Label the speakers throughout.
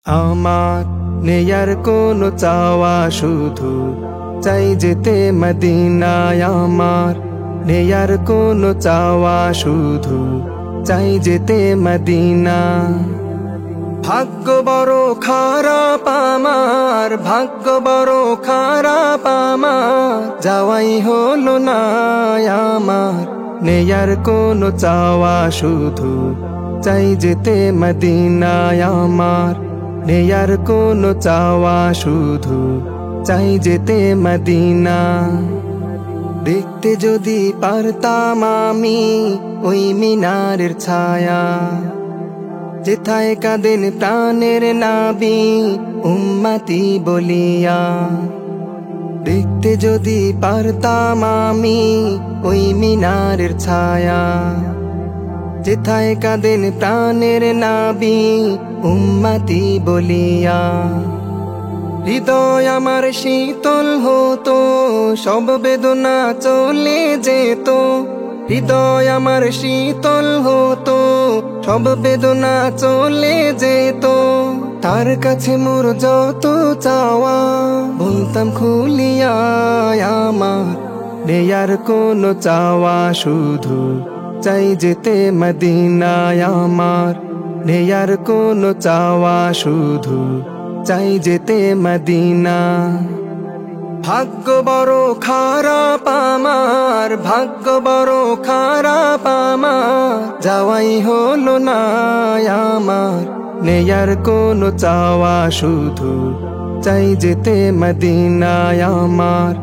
Speaker 1: আমার নেই আর কোনো চাওয়া, শুধু চাই যেতে মদিনায়। আমার নেই আর কোনো চাওয়া, শুধু চাই যেতে মদিনা। ভাগ্য বড় খারাপ আমার, ভাগ্য বড় খারাপ আমার, যাওয়াই হলো না আমার। নেই আর কোনো চাওয়া, শুধু চাই যেতে মদিনায়। আমার নেই আর কোনো চাওয়া, শুধু চাই যেতে মদিনা। দেখতে যদি পারতাম আমি ওই মিনারের ছায়া, যেথায় কাঁদেন প্রাণের নাবি উম্মতি বলিয়া। দেখতে যদি পারতাম আমি ওই মিনারের ছায়া, যেথায় কাঁদেন প্রাণের নাবি উম্মতি বলিয়া। হৃদয় আমার শীতল হতো, সব বেদনা চলে যেত। হৃদয় আমার শীতল হতো, সব বেদনা চলে যেত। তার কাছে মোর যত চাওয়া, বলতাম খুলিয়া আমার। নেই আর কোনো চাওয়া, শুধু চাই যেতে মদিনায়। আমার নেই আর কোনো চাওয়া, শুধু চাই যেতে মদিনা। ভাগ্য বড় খারাপ আমার, ভাগ্য বড় খারাপ আমার, যাওয়াই হলো না আমার। নেই আর কোনো চাওয়া, শুধু চাই যেতে মদিনায়। আমার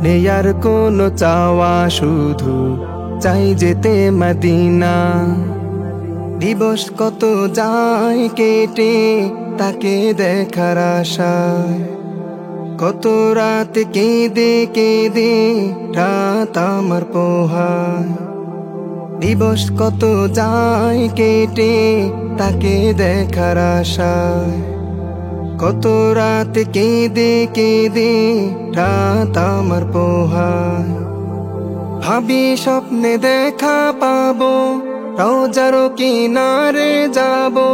Speaker 1: নেই আর কোনো চাওয়া, শুধু চাই যেতে মদিনা। দিবস কত যায় কেটে তাকে দেখার আশায়, কত রাত কেঁদে কেঁদে রাত আমার পোহায়। দিবস কত যায় কেটে তাকে দেখার আশায়, কত রাত কেঁদে কেঁদে রাত আমার পোহায়। ভাবি স্বপ্নে দেখা পাবো, রওজার কিনারে যাবো।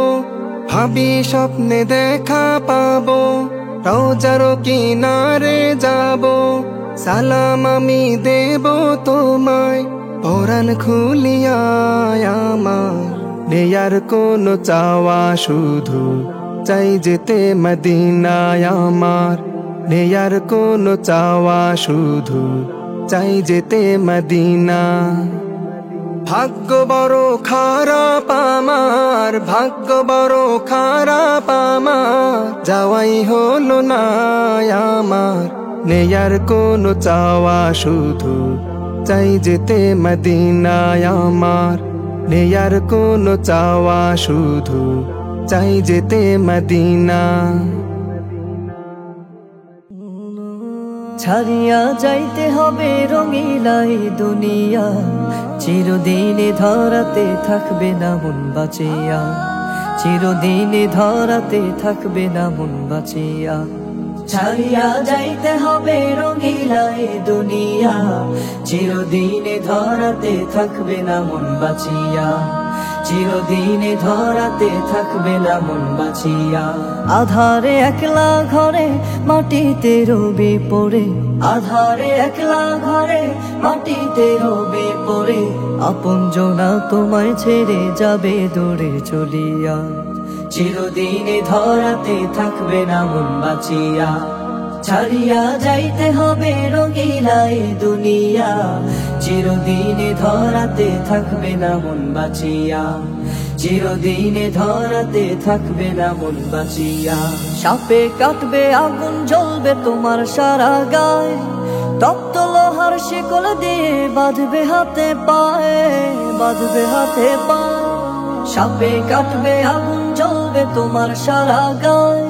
Speaker 1: ভাবি স্বপ্নে দেখা পাবো, রওজার কিনারে যাবো। সালাম আমি দেব তোমায়, পরাণ খুলিয়া আমার। নেই আর কোনো চাওয়া, শুধু চাই যেতে মদিনায়। আমার নেই আর কোনো চাওয়া, শুধু চাই যেতে মদিনা। ভাগ্য বড় খারাপ আমার, ভাগ্য বড় খারাপ আমার, যাওয়াই হলো না আমার। নেই আর কোনো চাওয়া, শুধু চাই যেতে মদিনায়। আমার নেই আর কোনো চাওয়া, শুধু চাই যেতে মদিনা।
Speaker 2: ছাড়িয়া যাইতে হবে রঙিলাই দুনিয়া, চিরদিনে ধরাতে থাকবে না মন বাঁচিয়া। চিরদিনে ধরাতে থাকবে না মন বাঁচিয়া। ছাড়িয়া যাইতে হবে রঙিলাই দুনিয়া, চিরদিনে ধরাতে থাকবে না মন বাঁচিয়া। চিরদিনে ধরাতে থাকবে না মন বাঁচিয়া। আধারে একলা ঘরে মাটিতে রবে পড়ে, আধারে একলা ঘরে মাটিতে রবে পড়ে। আপনজনা তোমায় ছেড়ে যাবে দূরে চলিয়া। চিরদিনে ধরাতে থাকবে না মন বাঁচিয়া। ছাড়িয়া যাইতে হবে রঙিলাই দুনিয়া, চিরদিনে ধরাতে থাকবে না মন বাঁচিয়া। চিরদিনে ধরাতে থাকবে না মন বাঁচিয়া। সাপে কাটবে আগুন জ্বলবে তোমার সারা গায়ে, তপ্ত লোহার শিকল দিয়ে বাঁধবে হাতে পায়ে, বাঁধবে হাতে পায়ে। সাপে কাটবে আগুন জ্বলবে তোমার সারা গায়ে,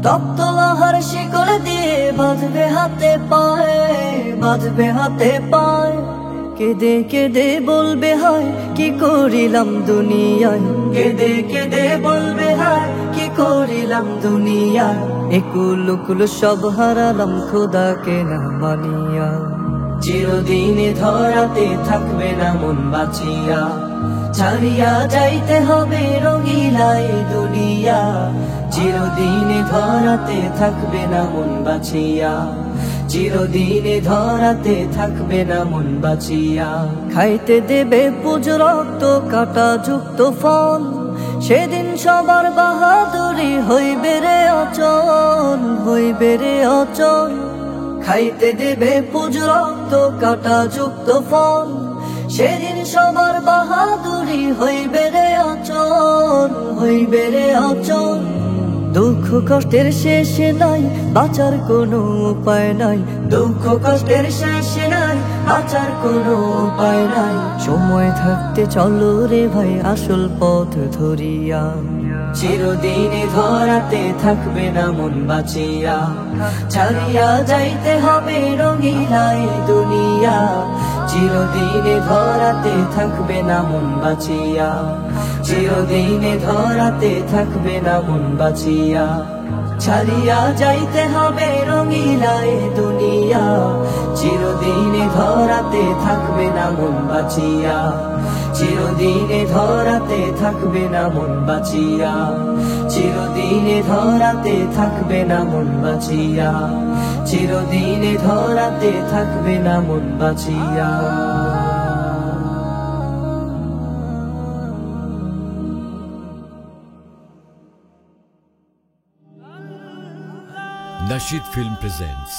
Speaker 2: তপ্ত লোহার শিকল দিয়ে বাঁধবে হাতে পায়ে, বাঁধবে হাতে পায়ে। কেঁদে কেঁদে বলবে হায় কি করিলাম দুনিয়ায়, কেঁদে কেঁদে বলবে হায় কি করিলাম দুনিয়ায়। একুল উকুল সব হারালাম খোদাকে না মানিয়া। চিরদিনে ধরাতে থাকবে না মন বাঁচিয়া। ছাড়িয়া যাইতে হবে রঙিলাই দুনিয়া, চিরদিনে ধরাতে থাকবে না মন বাঁচিয়া, চিরদিনে ধরাতে থাকবে না মন বাঁচিয়া। খাইতে দেবে পুজ রক্ত কাটা যুক্ত ফল, সেদিন সবার বাহাদুরি হইবে রে অচল, হইবে রে অচল। খাইতে দেবে পুজ রক্ত কাটা যুক্ত ফল, সেদিন সবার বাহাদুরি হইবে রে অচল, হইবে রে অচল। দুঃখ কষ্টের শেষ নাই, বাঁচার কোনো উপায় নাই, দুঃখ কষ্টের শেষ নাই, বাঁচার কোনো উপায় নাই। সময় থাকতে চলো রে ভাই আসল পথ ধরিয়া, চিরদিনে ধরাতে থাকবে না মন বাঁচিয়া। ছাড়িয়া যাইতে হবে রঙিলাই দুনিয়া, চিরদিনে ধরাতে থাকবে না মন বাঁচিয়া, চিরদিনে ধরাতে থাকবে না মন বাঁচিয়া। ছাড়িয়া যাইতে হবে রঙিলাই দুনিয়া, চিরদিনে ধরাতে থাকবে না মন বাঁচিয়া, চিরদিনে ধরাতে থাকবে না মন বাঁচিয়া, চিরদিনে ধরাতে থাকবে না মন বাঁচিয়া, চিরদিনে ধরাতে থাকবে না মন বাঁচিয়া।
Speaker 3: Nasheed Film presents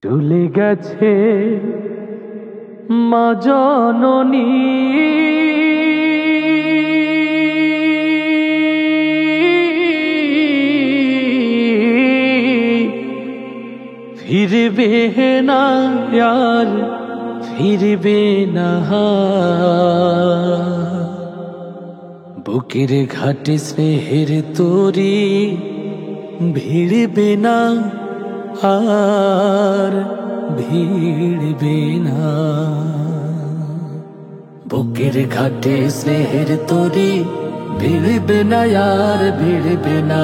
Speaker 1: চলে গেছে মা জননী, ফিরবে না আর ফিরবে না। বুকের ঘাটে স্নেহের তরি ভিড়বে না আর ভিড়বে না। বুকের ঘাটে স্নেহের তরি ভিড়বে না আর ভিড়বে না।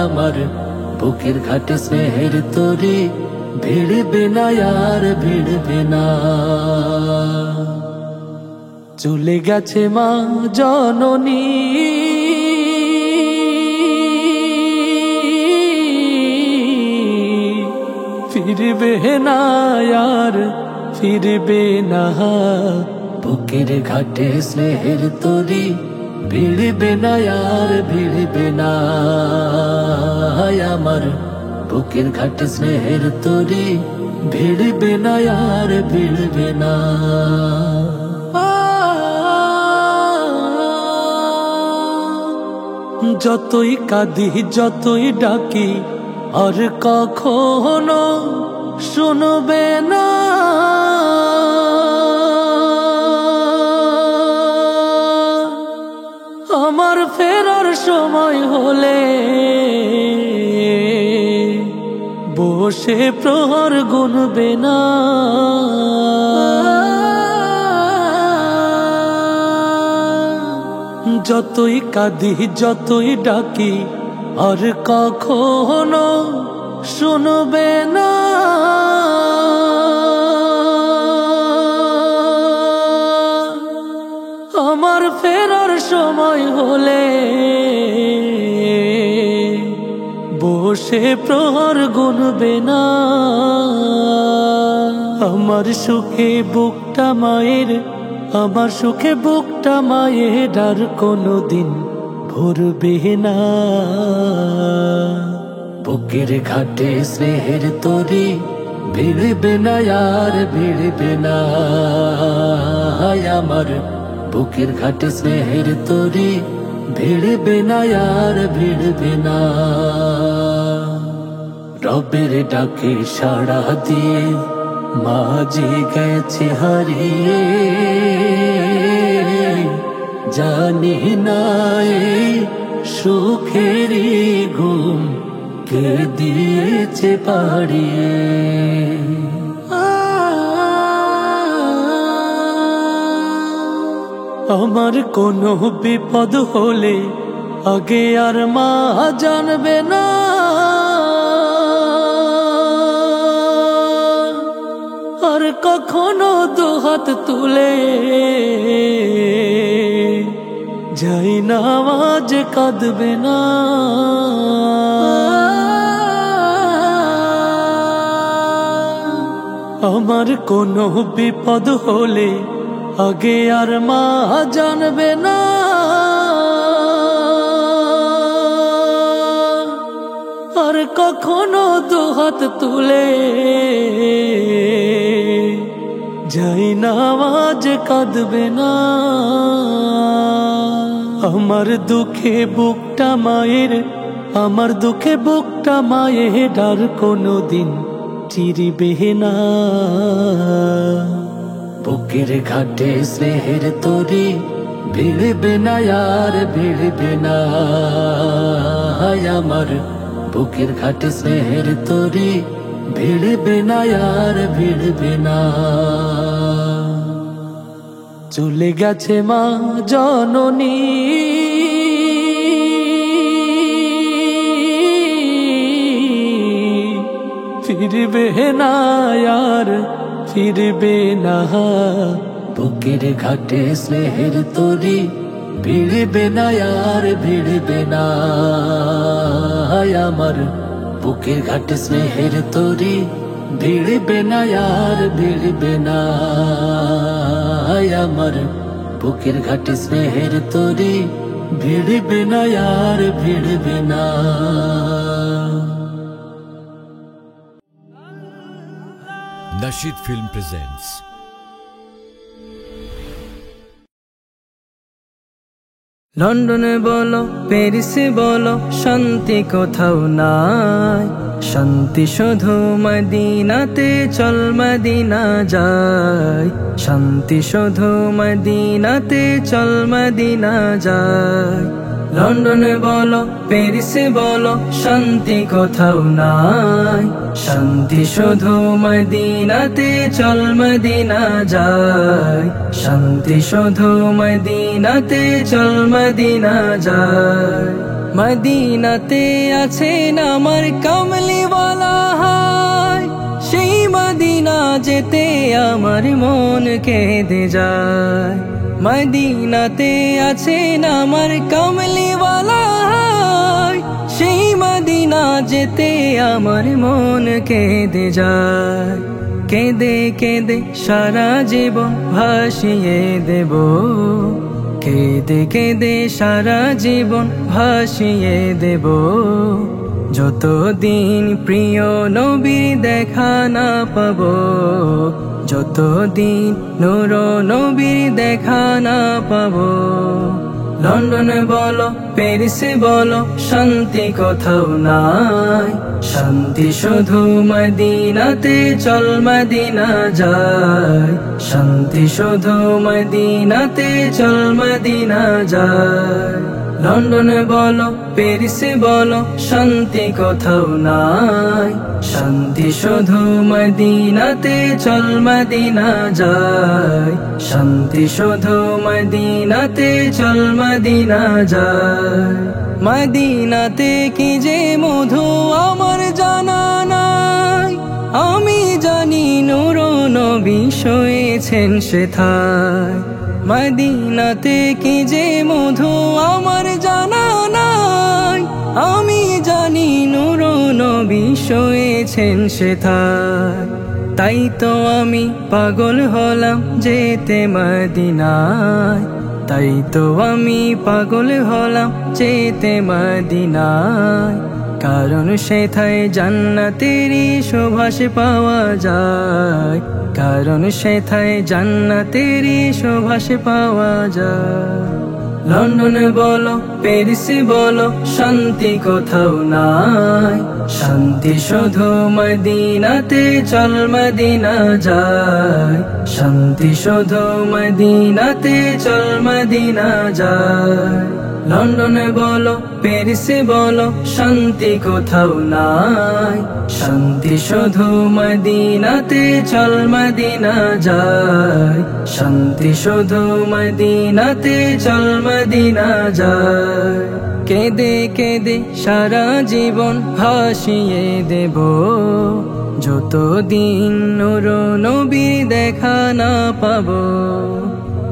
Speaker 1: আমার বুকের ঘাটে স্নেহের তরি ভিড়বে না আর ভিড়বে না। চলে গেছে মা জননী, ফিরবে না আর ফিরবে না। বুকের ঘাটে স্নেহের তরি ভিড়বে না আর ভিড়বে না। আমার বুকের ঘাটে স্নেহের তরি ভিড়বে না আর ভিড়বে না। যতই কাঁদি যতই ডাকি আর কখনো শুনবে না। আমার ফেরার সময় হলে বসে প্রহর গুনবে না। যতই কাঁদি যতই ডাকি আর কখনো শুনবে না। আমার ফেরার সময় হলে বসে প্রহর গুনবে না। আমার সুখে বুকটা মায়ের, আমার সুখে বুকটা মায়ের আর কোনোদিন ভরবে না। বুকের ঘাটে স্নেহের তরি ভিড়বে না আর ভিড়বে না। আমার বুকের ঘাটে স্নেহের তরি ভিড়বে না আর ভিড়বে না। রবের ডাকে সাড়া দিয়ে মাঝে গেছে হারিয়ে, জানি না এই সুখেরই ঘুম কে দিয়েছে পাড়িয়ে। আমার কোনো বিপদ হলে আগে আর মা জানবে না। আর আর কখনো দুহাত তুলে যাই না আজ কাঁদবে না। আমার কোনো বিপদ হলে আগে আর মা জানবে না। আর কখনো দুহাত তুলে যাই না আজ কাঁদবে না। আমার দুঃখে বুকটা মায়ের, আমার দুঃখে বুকটা মায়ের আর কোনোদিন চিরিবে না। বুকের ঘাটে স্নেহের তরি ভিড়বে না আর ভিড়বে না। আমার বুকের ঘাটে স্নেহের তরি ভিড়বে না আর ভিড়বে না। চলে গেছে মা জননী, ফিরবে না আর ফিরবে না। বুকের ঘাটে স্নেহের তরি ভিড়বে না আর ভিড়বে না। আমার বুকের ঘাটে স্নেহের তরি ভিড়বে না আর ভিড়বে না। আমার বুকের ঘাটে স্নেহের তরি ভিড়বে না আর ভিড়বে না।
Speaker 3: Nasheed Film presents
Speaker 2: লন্ডনে বলো প্যারিসে বলো শান্তি কোথাও নাই। শান্তি শুধু মদিনাতে, চল মদিনা যাই। শান্তি শুধু মদিনাতে, চল মদিনা যাই। লন্ডনে বলো প্যারিসে বলো শান্তি কোথাও নাই। শান্তি শুধু মদিনাতে, চল মদিনা যাই। শান্তি শুধু মদিনাতে, চল মদিনা যাই। মদিনাতে আছেন আমার কামলিওয়ালা হায়, সেই মদিনা যেতে আমার মন কেঁদে যায়। মদিনাতে আছেন আমার কামলিওয়ালা হায়, সেই মদিনা যেতে আমার মন কেঁদে যায়। কেঁদে কেঁদে সারা জীবন ভাসিয়ে দেব, কেঁদে কেঁদে সারা জীবন ভাসিয়ে দেব। যতদিন প্রিয় নবীর দেখা না পাবো, যতদিন নূর নবীর দেখা না পাবো। লন্ডনে বলো প্যারিসে বলো শান্তি কোথাও নাই। শান্তি শুধু মদিনাতে, চল মদিনা যাই। শান্তি শুধু মদিনাতে, চল মদিনা যাই। লন্ডনে বলো প্যারিসে বলো শান্তি কোথাও নাই। শান্তি শুধু মদিনাতে, চল মদিনা যাই। শান্তি শুধু মদিনাতে, চল মদিনা যাই। মদিনাতে কি যে মধু আমার জানা নাই। আমি জানি নূর নবী শুয়েছেন সেথায়। মদিনাতে কি যে মধু আমার জানা নাই। আমি জানি নূর নবী শুয়েছেন সেথায়। তাই তো আমি পাগল হলাম যেতে মদিনায়। তাই তো আমি পাগল হলাম যেতে মদিনায়। কারণ সেথায় জান্নাতেরই সুবাস পাওয়া যায়। কারণ সেথায় জান্নাতেরই সুবাস পাওয়া যায়। লন্ডনে বলো প্যারিসে বলো শান্তি কোথাও নাই। শান্তি শুধু মদিনাতে, চল মদিনা যাই। শান্তি শুধু মদিনাতে, চল মদিনা যাই। লন্ডনে বলো প্যারিসে বলো শান্তি কোথাও নাই। শান্তি শুধু মদিনাতে, চল মদিনা যাই। শান্তি শুধু মদিনাতে, চল মদিনা যাই। কেঁদে কেঁদে সারা জীবন ভাসিয়ে দেব, যতদিন নূর নবীর দেখা না পাবো।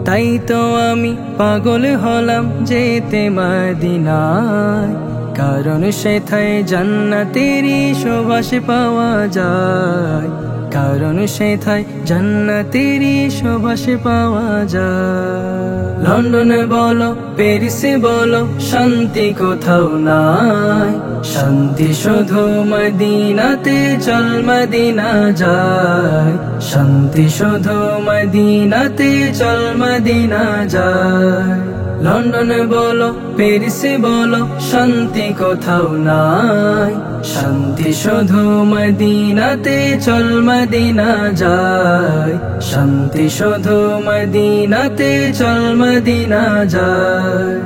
Speaker 2: তাই তো আমি পাগল হলাম যেতে মদিনায়, কারণ সেথায় জান্নাতেরই সুবাস পাওয়া যায়, কারণ সেথায় জান্নাতেরই সুবাস পাওয়া যায়। লন্ডন বলো প্যারিসে বলো শান্তি কোথাও নাই, শান্তি শুধু মদিনাতে, চল মদিনা যায়। শান্তি শুধু মদিনাতে, চল মদিনা যায়। লন্ডন বলো প্যারিসে বলো শান্তি কোথাও নাই, শান্তি শুধু মদিনাতে, চল মদিনা যায়। শান্তি শুধু মদিনাতে, চল মদিনা যায়।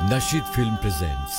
Speaker 3: Nasheed Film presents